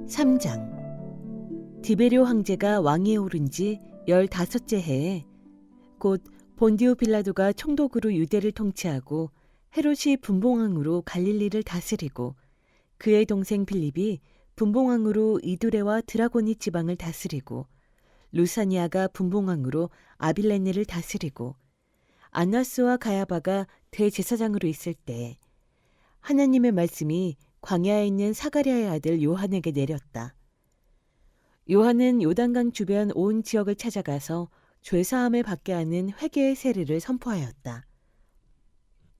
(3장) 디베료 황제가 왕위에 오른 지 15째 해에 곧 본디오 빌라도가 총독으로 유대를 통치하고 헤롯이 분봉왕으로 갈릴리를 다스리고 그의 동생 빌립이 분봉왕으로 이두레와 드라고니 지방을 다스리고 루사니아가 분봉왕으로 아빌레네를 다스리고 안나스와 가야바가 대제사장으로 있을 때 하나님의 말씀이 광야에 있는 사가랴의 아들 요한에게 내렸다. 요한은 요단강 주변 온 지역을 찾아가서 죄사함을 받게 하는 회개의 세례를 선포하였다.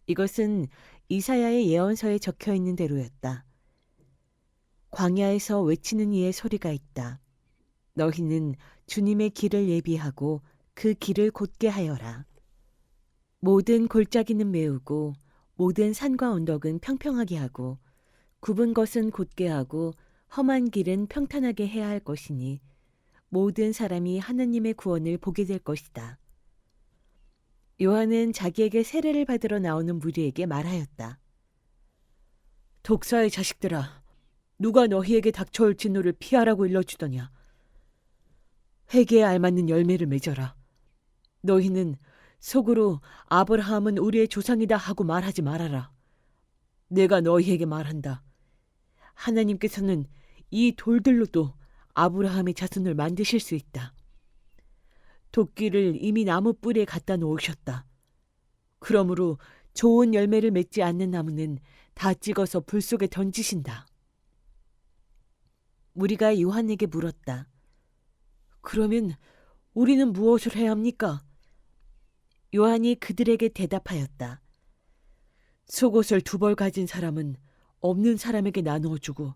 이것은 이사야의 예언서에 적혀 있는 대로였다. 광야에서 외치는 이의 소리가 있다. 너희는 주님의 길을 예비하고 그 길을 곧게 하여라. 모든 골짜기는 메우고 모든 산과 언덕은 평평하게 하고 굽은 것은 곧게 하고 험한 길은 평탄하게 해야 할 것이니 모든 사람이 하나님의 구원을 보게 될 것이다. 요한은 자기에게 세례를 받으러 나오는 무리에게 말하였다. 독사의 자식들아, 누가 너희에게 닥쳐올 진노를 피하라고 일러주더냐. 회개에 알맞는 열매를 맺어라. 너희는 속으로 아브라함은 우리의 조상이다 하고 말하지 말아라. 내가 너희에게 말한다. 하나님께서는 이 돌들로도 아브라함의 자손을 만드실 수 있다. 도끼를 이미 나무 뿌리에 갖다 놓으셨다. 그러므로 좋은 열매를 맺지 않는 나무는 다 찍어서 불 속에 던지신다. 무리가 요한에게 물었다. 그러면 우리는 무엇을 해야 합니까? 요한이 그들에게 대답하였다. 속옷을 2벌 가진 사람은 없는 사람에게 나누어 주고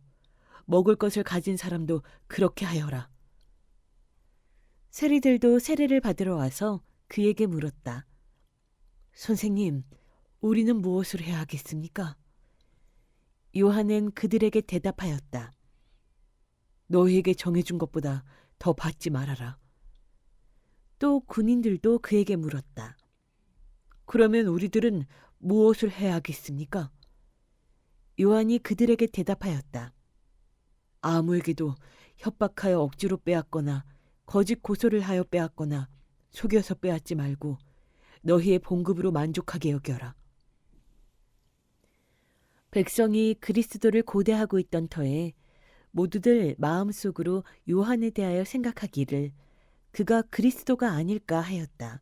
먹을 것을 가진 사람도 그렇게 하여라. 세리들도 세례를 받으러 와서 그에게 물었다. 선생님, 우리는 무엇을 해야 하겠습니까? 요한은 그들에게 대답하였다. 너희에게 정해준 것보다 더 받지 말아라. 또 군인들도 그에게 물었다. 그러면 우리들은 무엇을 해야 하겠습니까? 요한이 그들에게 대답하였다. 아무에게도 협박하여 억지로 빼앗거나 거짓 고소를 하여 빼앗거나 속여서 빼앗지 말고 너희의 봉급으로 만족하게 여겨라. 백성이 그리스도를 고대하고 있던 터에 모두들 마음속으로 요한에 대하여 생각하기를 그가 그리스도가 아닐까 하였다.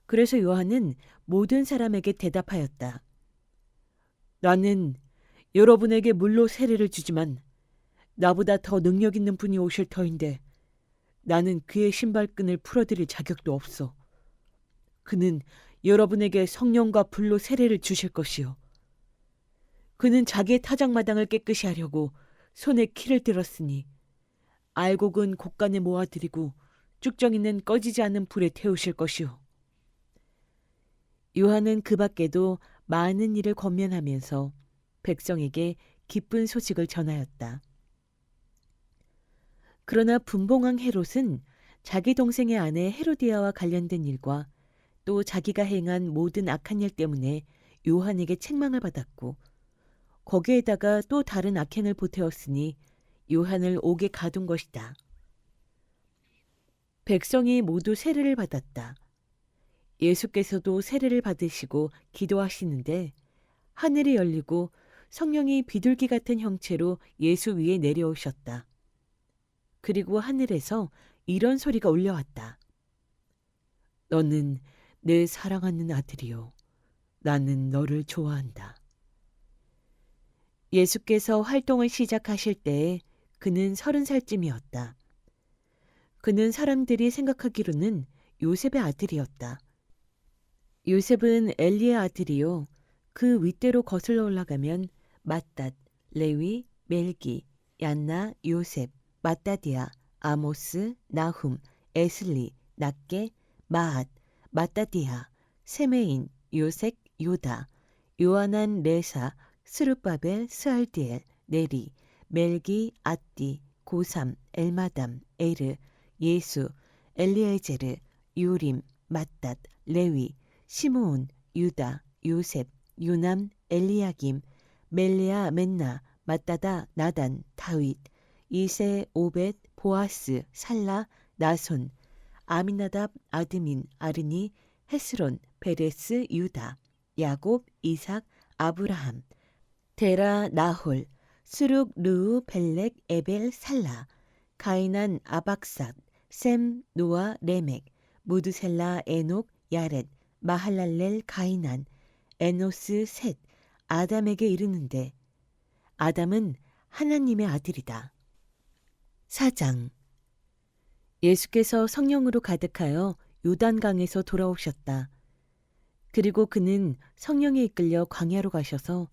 그래서 요한은 모든 사람에게 대답하였다. 나는 여러분에게 물로 세례를 주지만 나보다 더 능력 있는 분이 오실 터인데 나는 그의 신발끈을 풀어드릴 자격도 없어. 그는 여러분에게 성령과 불로 세례를 주실 것이요. 그는 자기의 타작마당을 깨끗이 하려고 손에 키를 들었으니 알곡은 곡간에 모아들이고 쭉정이는 꺼지지 않는 불에 태우실 것이요. 요한은 그 밖에도 많은 일을 권면하면서 백성에게 기쁜 소식을 전하였다. 그러나 분봉왕 헤롯은 자기 동생의 아내 헤로디아와 관련된 일과 또 자기가 행한 모든 악한 일 때문에 요한에게 책망을 받았고 거기에다가 또 다른 악행을 보태었으니 요한을 옥에 가둔 것이다. 백성이 모두 세례를 받았다. 예수께서도 세례를 받으시고 기도하시는데 하늘이 열리고 성령이 비둘기 같은 형체로 예수 위에 내려오셨다. 그리고 하늘에서 이런 소리가 울려왔다. 너는 내 사랑하는 아들이요. 나는 너를 좋아한다. 예수께서 활동을 시작하실 때에 그는 30살쯤이었다. 그는 사람들이 생각하기로는 요셉의 아들이었다. 요셉은 엘리의 아들이요. 그 윗대로 거슬러 올라가면 맏닷, 레위, 멜기, 얀나, 요셉, 마따디아, 아모스, 나훔, 에슬리, 낫게, 마앗, 마따디아, 세메인, 요색, 요다, 요하난, 레사, 스룹바벨, 스알디엘, 네리, 멜기, 앗디, 고삼, 엘마담, 에르, 예수, 엘리에제르, 요림, 맏닷, 레위, 시므온, 유다, 요셉, 요남, 엘리야김, 멜레아, 맨나, 마따다, 나단, 다윗, 이세, 오벳, 보아스, 살라, 나손, 아미나답, 아드민, 아르니, 헤스론, 베레스, 유다, 야곱, 이삭, 아브라함, 데라, 나홀, 수룩, 르우, 벨렉, 에벨, 살라, 가이난, 아박삿, 셈, 노아, 레멕, 무드셀라, 에녹, 야렛, 마할랄렐, 가이난, 에노스, 셋, 아담에게 이르는데 아담은 하나님의 아들이다. 4장. 예수께서 성령으로 가득하여 요단강에서 돌아오셨다. 그리고 그는 성령에 이끌려 광야로 가셔서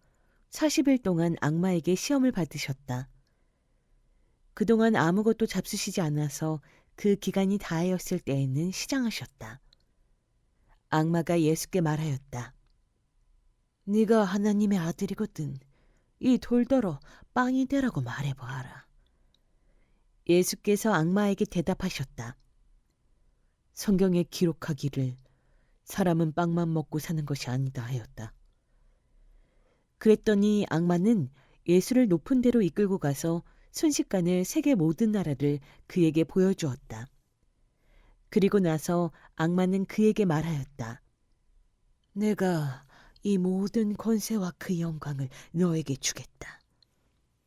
40일 동안 악마에게 시험을 받으셨다. 그동안 아무것도 잡수시지 않아서 그 기간이 다하였을 때에는 시장하셨다. 악마가 예수께 말하였다. 네가 하나님의 아들이거든. 이 돌더러 빵이 되라고 말해보아라. 예수께서 악마에게 대답하셨다. 성경에 기록하기를 사람은 빵만 먹고 사는 것이 아니다 하였다. 그랬더니 악마는 예수를 높은 데로 이끌고 가서 순식간에 세계 모든 나라를 그에게 보여주었다. 그리고 나서 악마는 그에게 말하였다. 내가 이 모든 권세와 그 영광을 너에게 주겠다.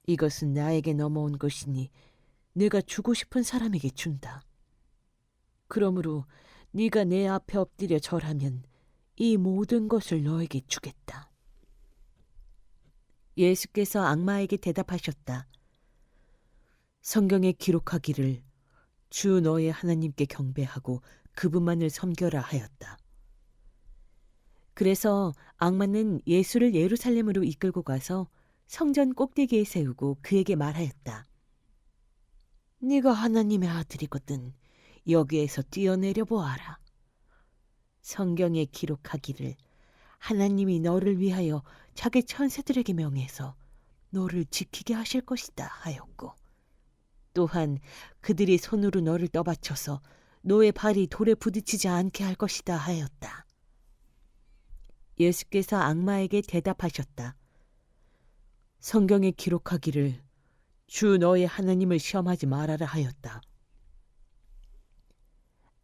이것은 나에게 넘어온 것이니 내가 주고 싶은 사람에게 준다. 그러므로 네가 내 앞에 엎드려 절하면 이 모든 것을 너에게 주겠다. 예수께서 악마에게 대답하셨다. 성경에 기록하기를 주 너의 하나님께 경배하고 그분만을 섬겨라 하였다. 그래서 악마는 예수를 예루살렘으로 이끌고 가서 성전 꼭대기에 세우고 그에게 말하였다. 네가 하나님의 아들이거든 여기에서 뛰어내려 보아라. 성경에 기록하기를 하나님이 너를 위하여 자기 천사들에게 명해서 너를 지키게 하실 것이다 하였고 또한 그들이 손으로 너를 떠받쳐서 너의 발이 돌에 부딪히지 않게 할 것이다 하였다. 예수께서 악마에게 대답하셨다. 성경에 기록하기를 주 너의 하나님을 시험하지 말아라 하였다.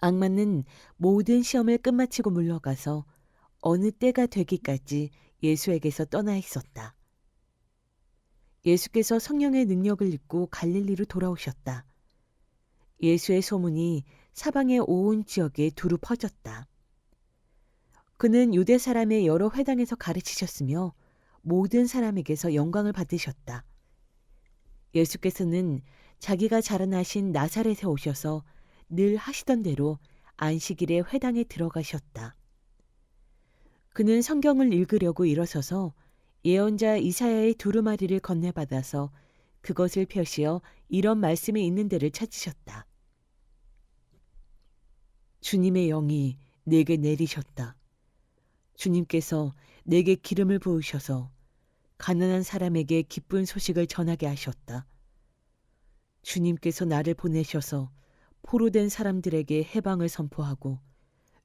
악마는 모든 시험을 끝마치고 물러가서 어느 때가 되기까지 예수에게서 떠나 있었다. 예수께서 성령의 능력을 입고 갈릴리로 돌아오셨다. 예수의 소문이 사방의 온 지역에 두루 퍼졌다. 그는 유대 사람의 여러 회당에서 가르치셨으며 모든 사람에게서 영광을 받으셨다. 예수께서는 자기가 자라나신 나사렛에 오셔서 늘 하시던 대로 안식일에 회당에 들어가셨다. 그는 성경을 읽으려고 일어서서 예언자 이사야의 두루마리를 건네받아서 그것을 펴시어 이런 말씀이 있는 데를 찾으셨다. 주님의 영이 내게 내리셨다. 주님께서 내게 기름을 부으셔서 가난한 사람에게 기쁜 소식을 전하게 하셨다. 주님께서 나를 보내셔서 포로된 사람들에게 해방을 선포하고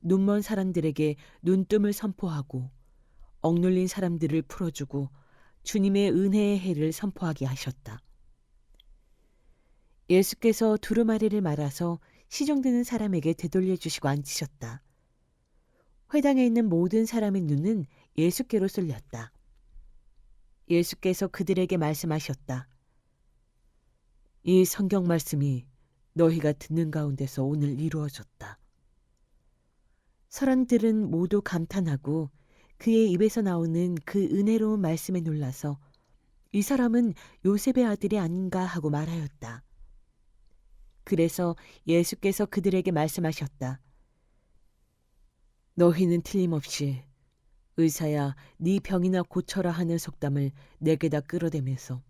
눈먼 사람들에게 눈뜸을 선포하고 억눌린 사람들을 풀어주고 주님의 은혜의 해를 선포하게 하셨다. 예수께서 두루마리를 말아서 시종드는 사람에게 되돌려 주시고 앉으셨다. 회당에 있는 모든 사람의 눈은 예수께로 쏠렸다. 예수께서 그들에게 말씀하셨다. 이 성경 말씀이 너희가 듣는 가운데서 오늘 이루어졌다. 사람들은 모두 감탄하고 그의 입에서 나오는 그 은혜로운 말씀에 놀라서 이 사람은 요셉의 아들이 아닌가 하고 말하였다. 그래서 예수께서 그들에게 말씀하셨다. 너희는 틀림없이 의사야 네 병이나 고쳐라 하는 속담을 내게다 끌어대면서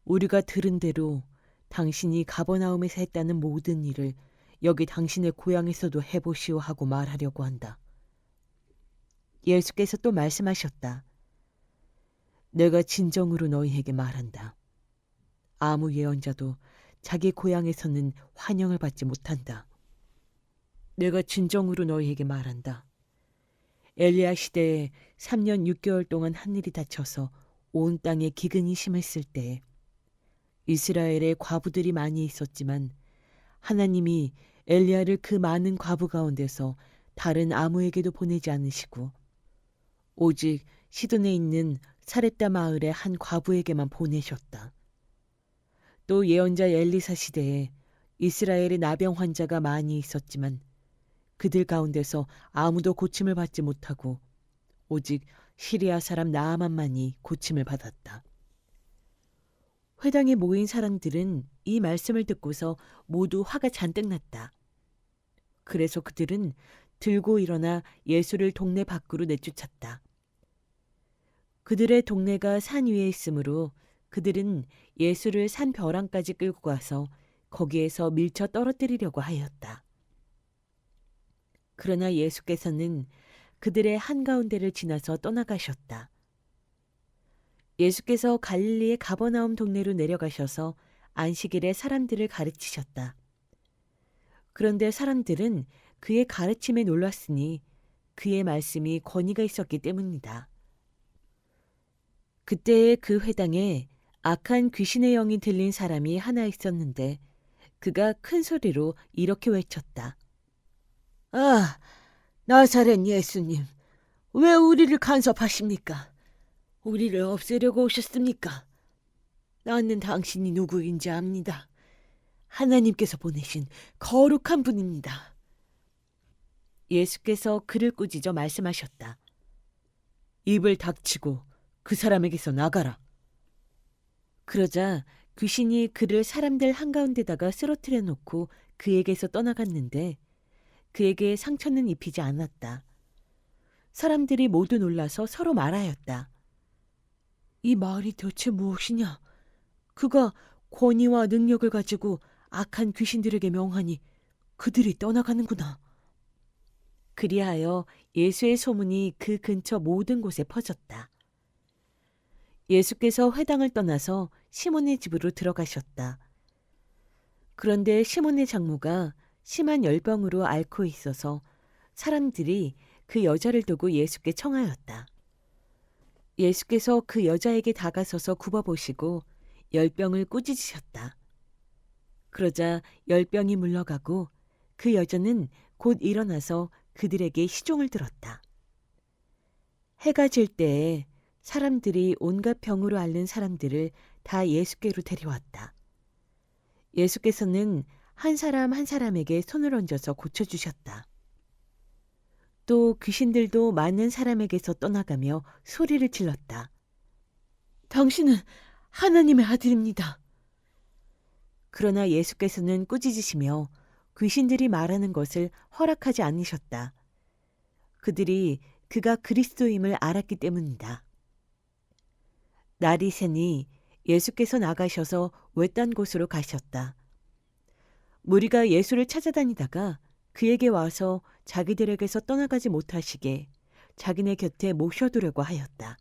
우리가 들은 대로 당신이 가버나움에서 했다는 모든 일을 여기 당신의 고향에서도 해보시오 하고 말하려고 한다. 예수께서 또 말씀하셨다. 내가 진정으로 너희에게 말한다. 아무 예언자도 자기 고향에서는 환영을 받지 못한다. 내가 진정으로 너희에게 말한다. 엘리야 시대에 3년 6개월 동안 하늘이 닫혀서 온 땅에 기근이 심했을 때 이스라엘에 과부들이 많이 있었지만 하나님이 엘리야를 그 많은 과부 가운데서 다른 아무에게도 보내지 않으시고 오직 시돈에 있는 사렙다 마을의 한 과부에게만 보내셨다. 또 예언자 엘리사 시대에 이스라엘의 나병 환자가 많이 있었지만 그들 가운데서 아무도 고침을 받지 못하고 오직 시리아 사람 나아만만이 고침을 받았다. 회당에 모인 사람들은 이 말씀을 듣고서 모두 화가 잔뜩 났다. 그래서 그들은 들고 일어나 예수를 동네 밖으로 내쫓았다. 그들의 동네가 산 위에 있으므로 그들은 예수를 산 벼랑까지 끌고 가서 거기에서 밀쳐 떨어뜨리려고 하였다. 그러나 예수께서는 그들의 한가운데를 지나서 떠나가셨다. 예수께서 갈릴리의 가버나움 동네로 내려가셔서 안식일에 사람들을 가르치셨다. 그런데 사람들은 그의 가르침에 놀랐으니 그의 말씀이 권위가 있었기 때문이다. 그때의 그 회당에 악한 귀신의 영이 들린 사람이 하나 있었는데 그가 큰 소리로 이렇게 외쳤다. 아, 나사렛 예수님, 왜 우리를 간섭하십니까? 우리를 없애려고 오셨습니까? 나는 당신이 누구인지 압니다. 하나님께서 보내신 거룩한 분입니다. 예수께서 그를 꾸짖어 말씀하셨다. 입을 닥치고 그 사람에게서 나가라. 그러자 귀신이 그를 사람들 한가운데다가 쓰러뜨려 놓고 그에게서 떠나갔는데 그에게 상처는 입히지 않았다. 사람들이 모두 놀라서 서로 말하였다. 이 말이 도대체 무엇이냐? 그가 권위와 능력을 가지고 악한 귀신들에게 명하니 그들이 떠나가는구나. 그리하여 예수의 소문이 그 근처 모든 곳에 퍼졌다. 예수께서 회당을 떠나서 시몬의 집으로 들어가셨다. 그런데 시몬의 장모가 심한 열병으로 앓고 있어서 사람들이 그 여자를 두고 예수께 청하였다. 예수께서 그 여자에게 다가서서 굽어보시고 열병을 꾸짖으셨다. 그러자 열병이 물러가고 그 여자는 곧 일어나서 그들에게 시종을 들었다. 해가 질 때에 사람들이 온갖 병으로 앓는 사람들을 다 예수께로 데려왔다. 예수께서는 한 사람 한 사람에게 손을 얹어서 고쳐주셨다. 또 귀신들도 많은 사람에게서 떠나가며 소리를 질렀다. 당신은 하나님의 아들입니다. 그러나 예수께서는 꾸짖으시며 귀신들이 말하는 것을 허락하지 않으셨다. 그들이 그가 그리스도임을 알았기 때문이다. 날이 새니 예수께서 나가셔서 외딴 곳으로 가셨다. 무리가 예수를 찾아다니다가 그에게 와서 자기들에게서 떠나가지 못하시게 자기네 곁에 모셔두려고 하였다.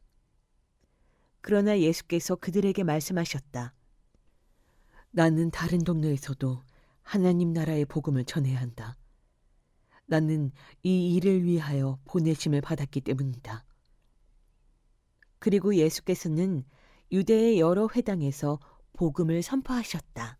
그러나 예수께서 그들에게 말씀하셨다. 나는 다른 동네에서도 하나님 나라의 복음을 전해야 한다. 나는 이 일을 위하여 보내심을 받았기 때문이다. 그리고 예수께서는 유대의 여러 회당에서 복음을 선포하셨다.